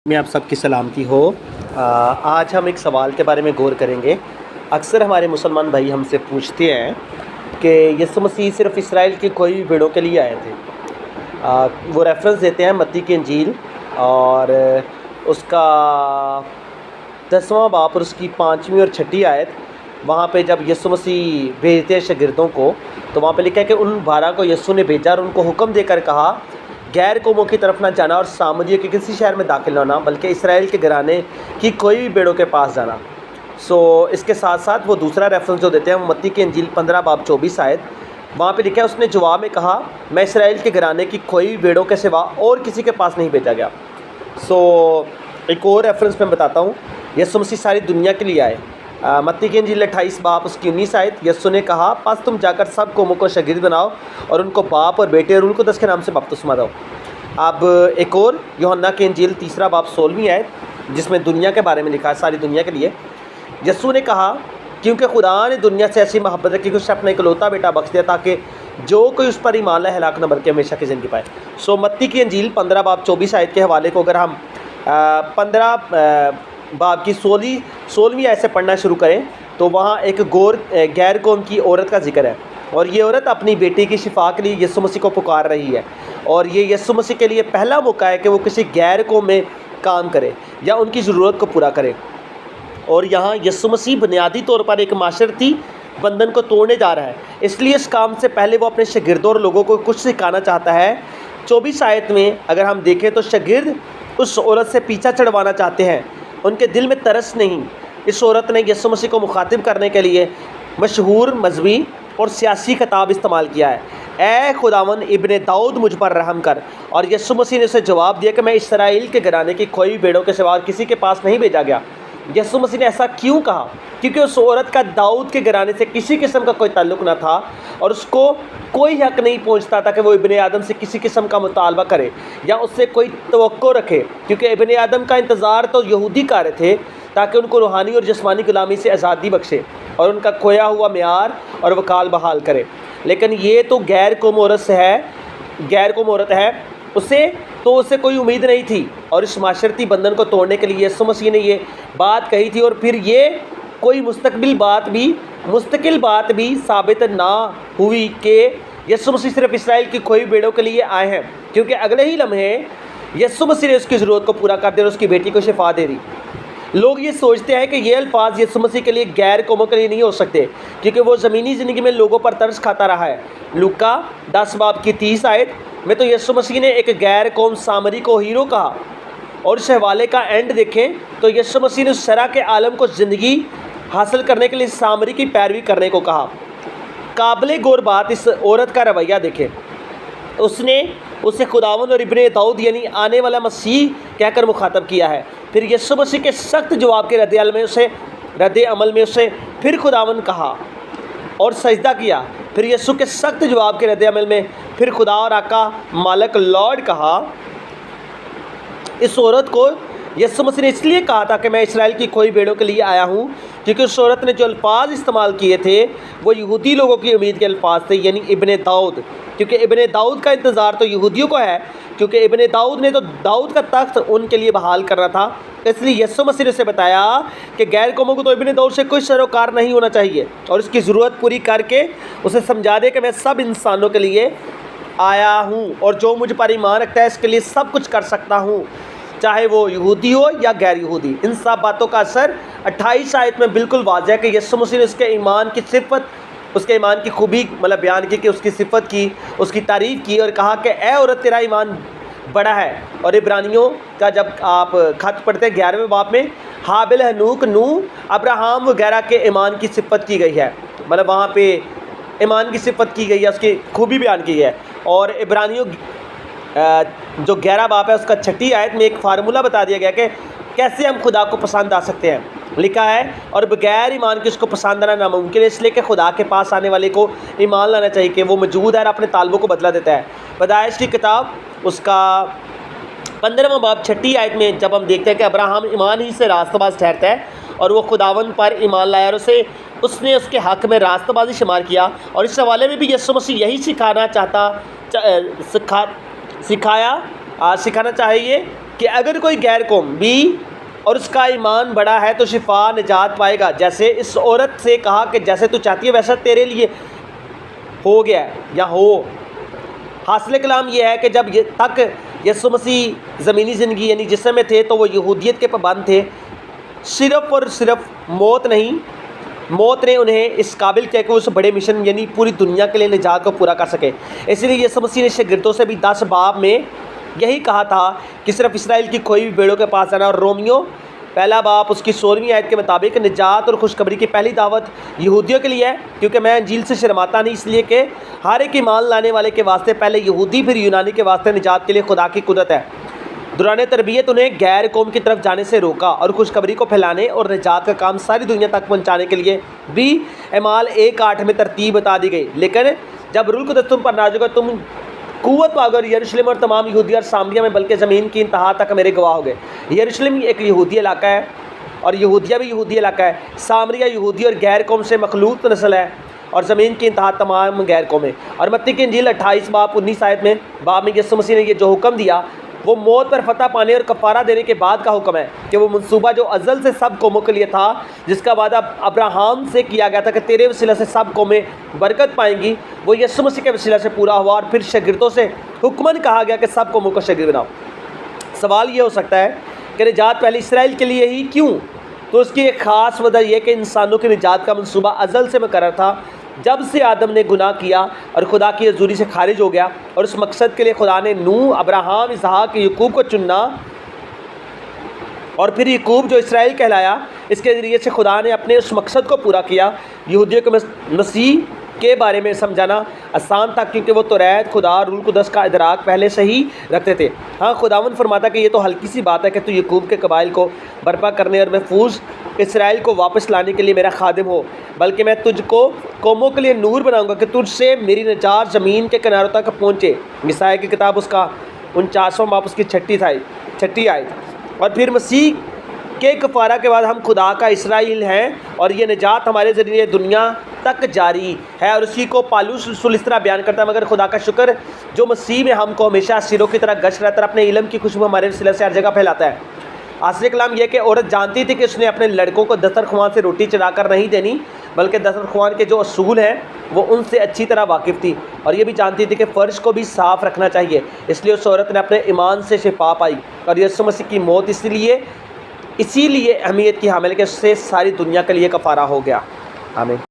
میں آپ سب کی سلامتی ہو۔ آج ہم ایک سوال کے بارے میں غور کریں گے۔ اکثر ہمارے مسلمان بھائی ہم سے پوچھتے ہیں کہ یسوع مسیح صرف اسرائیل کی کوئی بھیڑوں کے لیے آئے تھے۔ وہ ریفرنس دیتے ہیں متی کی انجیل اور اس کا 10واں باب اور اس کی 5ویں اور 6ٹھی آیت۔ وہاں پہ جب یسوع مسیح بھیجتے ہیں شاگردوں کو تو وہاں پہ لکھا ہے کہ ان 12 کو یسوع نے بھیجا اور ان کو حکم دے کر کہا غیر قوموں کی طرف نہ جانا اور سامریہ کے کسی شہر میں داخل نہ ہونا بلکہ اسرائیل کے گھرانے کی کوئی بھی بھیڑوں کے پاس جانا۔ اس کے ساتھ ساتھ وہ دوسرا ریفرنس جو دیتے ہیں وہ متی کی انجیل 15 باب 24 آیت۔ وہاں پہ لکھا ہے اس نے جواب میں کہا میں اسرائیل کے گھرانے کی کوئی بھی بھیڑوں کے سوا اور کسی کے پاس نہیں بھیجا گیا۔ ایک اور ریفرنس میں بتاتا ہوں، یسوع مسیح ساری دنیا کے لیے آئے۔ متی کی انجیل 28 باب اس کی 19 آیت، یسوع نے کہا پس تم جا کر سب قوموں کو شاگرد بناؤ اور ان کو باپ اور بیٹے اور ان کو 10 کے نام سے بپتسمہ دو۔ اب ایک اور یوحنا کی انجیل 3 باب 16 آیت جس میں دنیا کے بارے میں لکھا ہے، ساری دنیا کے لیے۔ یسوع نے کہا کیونکہ خدا نے دنیا سے ایسی محبت رکھی کہ اس نے اپنا اکلوتا بیٹا بخش دیا تاکہ جو کوئی اس پر ایمان لائے ہلاک نہ بلکہ ہمیشہ کی زندگی پائے۔ متی کی انجیل 15 باب 24 آیت کے حوالے کو اگر ہم 15 باب کی 16ویں آیت سے پڑھنا شروع کریں تو وہاں ایک غیر قوم کی عورت کا ذکر ہے، اور یہ عورت اپنی بیٹی کی شفا کے لیے یسوع مسیح کو پکار رہی ہے، اور یہ یسوع مسیح کے لیے پہلا موقع ہے کہ وہ کسی غیر قوم میں کام کرے یا ان کی ضرورت کو پورا کرے۔ اور یہاں یسوع مسیح بنیادی طور پر ایک معاشرتی بندھن کو توڑنے جا رہا ہے، اس لیے اس کام سے پہلے وہ اپنے شاگردوں اور لوگوں کو کچھ سکھانا چاہتا ہے۔ 24 آیت میں اگر ہم دیکھیں تو شاگرد اس عورت سے پیچھا چڑھوانا چاہتے ہیں، ان کے دل میں ترس نہیں۔ اس عورت نے یسوع مسیح کو مخاطب کرنے کے لیے مشہور مذہبی اور سیاسی خطاب استعمال کیا ہے، اے خداوند ابن داؤد مجھ پر رحم کر، اور یسوع مسیح نے اسے جواب دیا کہ میں اسرائیل کے گھرانے کی کوئی بھی بھیڑوں کے سوا کسی کے پاس نہیں بھیجا گیا۔ یسوع مسیح نے ایسا کیوں کہا؟ کیونکہ اس عورت کا داؤد کے گھرانے سے کسی قسم کا کوئی تعلق نہ تھا اور اس کو کوئی حق نہیں پہنچتا تھا کہ وہ ابن آدم سے کسی قسم کا مطالبہ کرے یا اس سے کوئی توقع رکھے، کیونکہ ابن آدم کا انتظار تو یہودی کر رہے تھے تاکہ ان کو روحانی اور جسمانی غلامی سے آزادی بخشے اور ان کا کھویا ہوا معیار اور وقال بحال کرے۔ لیکن یہ تو غیر قوم عورت ہے، اسے کوئی امید نہیں تھی، اور اس معاشرتی بندھن کو توڑنے کے لیے یسوع مسیح نے یہ بات کہی تھی، اور پھر یہ کوئی مستقل بات بھی ثابت نہ ہوئی کہ یسوع مسیح صرف اسرائیل کی کوئی بھیڑوں کے لیے آئے ہیں، کیونکہ اگلے ہی لمحے یسوع مسیح نے اس کی ضرورت کو پورا کر دیا اور اس کی بیٹی کو شفا دے دی۔ لوگ یہ سوچتے ہیں کہ یہ الفاظ یسوع مسیح کے لیے غیر قوموں کے لیے نہیں ہو سکتے کیونکہ وہ زمینی زندگی میں لوگوں پر ترس کھاتا رہا ہے۔ لوکا 10 باب کی 30 آیت میں تو یسوع مسیح نے ایک غیر قوم سامری کو ہیرو کہا، اور اس حوالے کا اینڈ دیکھیں تو یسوع مسیح نے اس شرع کے عالم کو زندگی حاصل کرنے کے لیے سامری کی پیروی کرنے کو کہا۔ قابل غور بات اس عورت کا رویہ دیکھیں، اس نے اسے خداوند اور ابن داؤد یعنی آنے والا مسیح کہہ کر مخاطب کیا ہے۔ پھر یسوع مسیح کے سخت جواب کے رد عمل میں اسے پھر خداوند کہا اور سجدہ کیا۔ پھر یسوع کے سخت جواب کے رد عمل میں پھر خدا اور آقا مالک لارڈ کہا۔ اس عورت کو یسوع مسیح نے اس لیے کہا تھا کہ میں اسرائیل کی کوئی بھیڑوں کے لیے آیا ہوں، کیونکہ اس عورت نے جو الفاظ استعمال کیے تھے وہ یہودی لوگوں کی امید کے الفاظ تھے، یعنی ابن داؤد، کیونکہ ابن داؤد کا انتظار تو یہودیوں کو ہے، کیونکہ ابن داؤد نے تو داؤد کا تخت ان کے لیے بحال کرنا تھا۔ اس لیے یسوع مسیح نے اسے بتایا کہ غیر قوموں کو تو ابن داؤد سے کوئی سروکار نہیں ہونا چاہیے، اور اس کی ضرورت پوری کر کے اسے سمجھا دے کہ میں سب انسانوں کے لیے آیا ہوں، اور جو مجھ پر ایمان رکھتا ہے اس کے لیے سب کچھ کر سکتا ہوں، چاہے وہ یہودی ہو یا غیر یہودی۔ ان سب باتوں کا اثر 28 آیت میں بالکل واضح ہے کہ یسوع مسیح نے اس کے ایمان کی خوبی بیان کی، کہ اس کی صفت کی، اس کی تعریف کی اور کہا کہ اے عورت تیرا ایمان بڑا ہے۔ اور عبرانیوں کا جب آپ خط پڑھتے ہیں 11ویں باب میں حابل، ہنوک، نوح، ابراہم وغیرہ کے ایمان کی صفت کی گئی ہے، وہاں پہ ایمان کی صفت کی گئی ہے، اس کی خوبی بیان کی ہے۔ اور عبرانیوں جو 11 باب ہے اس کا 6ٹھی آیت میں ایک فارمولہ بتا دیا گیا کہ کیسے ہم خدا کو پسند آ سکتے ہیں۔ لکھا ہے اور بغیر ایمان کے اس کو پسند آنا ناممکن ہے، اس لیے کہ خدا کے پاس آنے والے کو ایمان لانا چاہیے کہ وہ موجود ہے اور اپنے طالبوں کو بدلہ دیتا ہے۔ پیدائش کی کتاب اس کا 15واں باب 6ٹھی آیت میں جب ہم دیکھتے ہیں کہ ابراہم ایمان ہی سے راستہ باز ٹھہرتا ہے اور وہ خداوند پر ایمان لایا اور اس نے اس کے حق میں راستہ بازی شمار کیا، اور اس حوالے میں بھی یسوع مسیح یہی سکھانا چاہیے کہ اگر کوئی غیر قوم بھی اور اس کا ایمان بڑا ہے تو شفا نجات پائے گا، جیسے اس عورت سے کہا کہ جیسے تو چاہتی ہے ویسا تیرے لیے ہو گیا ہے یا ہو۔ حاصل کلام یہ ہے کہ جب تک یسوع مسیح زمینی زندگی یعنی جسم میں تھے تو وہ یہودیت کے پابند تھے، صرف اور صرف موت نے انہیں اس قابل کیا کہ وہ اس بڑے مشن یعنی پوری دنیا کے لیے نجات کو پورا کر سکے۔ اسی لیے یسوع مسیح نے شاگردوں سے بھی 10 باب میں یہی کہا تھا کہ صرف اسرائیل کی کھوئی ہوئی بھیڑوں کے پاس جانا، اور رومیو پہلا باب اس کی 16ویں آیت کے مطابق نجات اور خوشخبری کی پہلی دعوت یہودیوں کے لیے ہے، کیونکہ میں انجیل سے شرماتا نہیں، اس لیے کہ ہر ایک ایمان لانے والے کے واسطے پہلے یہودی پھر یونانی کے واسطے نجات کے لیے خدا کی قدرت ہے۔ دوران تربیت انہیں غیر قوم کی طرف جانے سے روکا اور خوشخبری کو پھیلانے اور نجات کا کام ساری دنیا تک پہنچانے کے لیے بھی اعمال 1:8 میں ترتیب بتا دی گئی۔ لیکن جب روح القدس تم پر نازل ہوگا تم قوت پاؤ، اور یروشلم اور تمام یہودیہ اور سامریہ میں بلکہ زمین کی انتہا تک میرے گواہ ہو گئے۔ یروشلم ایک یہودی علاقہ ہے اور یہودیہ بھی یہودی علاقہ ہے، سامریہ یہودی اور غیر قوم سے مخلوط نسل ہے، اور زمین کی انتہا تمام غیر قومیں۔ اور متی کی انجیل 28 باب 19 آیت میں یسوع مسیح نے یہ جو حکم دیا وہ موت پر فتح پانے اور کفارہ دینے کے بعد کا حکم ہے، کہ وہ منصوبہ جو ازل سے سب قوموں کے لیے تھا، جس کا وعدہ ابراہیم سے کیا گیا تھا کہ تیرے وسیلہ سے سب قومیں برکت پائیں گی، وہ یسوع مسیح کے وسیلہ سے پورا ہوا، اور پھر شاگردوں سے حکماً کہا گیا کہ سب قوموں کو شاگرد بناؤ۔ سوال یہ ہو سکتا ہے کہ نجات پہلے اسرائیل کے لیے ہی کیوں؟ تو اس کی ایک خاص وجہ یہ کہ انسانوں کی نجات کا منصوبہ ازل سے مقرر تھا۔ جب سے آدم نے گناہ کیا اور خدا کی حضوری سے خارج ہو گیا، اور اس مقصد کے لیے خدا نے نوح، ابراہیم، اسحاق، یعقوب کو چننا، اور پھر یعقوب جو اسرائیل کہلایا، اس کے ذریعے سے خدا نے اپنے اس مقصد کو پورا کیا۔ یہودیوں کو مسیح کے بارے میں سمجھانا آسان تھا، کیونکہ وہ توریت، خدا اور روح القدس کا ادراک پہلے سے ہی رکھتے تھے۔ ہاں، خداوند فرماتا کہ یہ تو ہلکی سی بات ہے کہ تو یعقوب کے قبائل کو برپا کرنے اور محفوظ اسرائیل کو واپس لانے کے لیے میرا خادم ہو، بلکہ میں تجھ کو قوموں کے لیے نور بناؤں گا کہ تجھ سے میری نجات زمین کے کناروں تک پہنچے۔ یسایا کی کتاب اس کا 49واں باب اس کی 6 آیت۔ اور پھر مسیح کے کفارہ کے بعد ہم خدا کا اسرائیل ہیں، اور یہ نجات ہمارے ذریعے دنیا تک جاری ہے، اور اسی کو پالوس رسول اس طرح بیان کرتا ہے، مگر خدا کا شکر جو مسیح میں ہم کو ہمیشہ سیروں کی طرح گشت رہتا ہے، اپنے علم کی خوشبو ہمارے وسیلے سے ہر جگہ پھیلاتا ہے۔ حاصل کلام یہ کہ عورت جانتی تھی کہ اس نے اپنے لڑکوں کو دسترخوان سے روٹی چڑھا کر نہیں دینی، بلکہ دسترخوان کے جو اصول ہیں وہ ان سے اچھی طرح واقف تھی، اور یہ بھی جانتی تھی کہ فرش کو بھی صاف رکھنا چاہیے۔ اس لیے اس عورت نے اپنے ایمان سے شفا پائی، اور یسوع مسیح کی موت اسی لیے اہمیت کی حامل ہے کہ اس سے ساری دنیا کے لیے کفارہ ہو گیا۔ آمین۔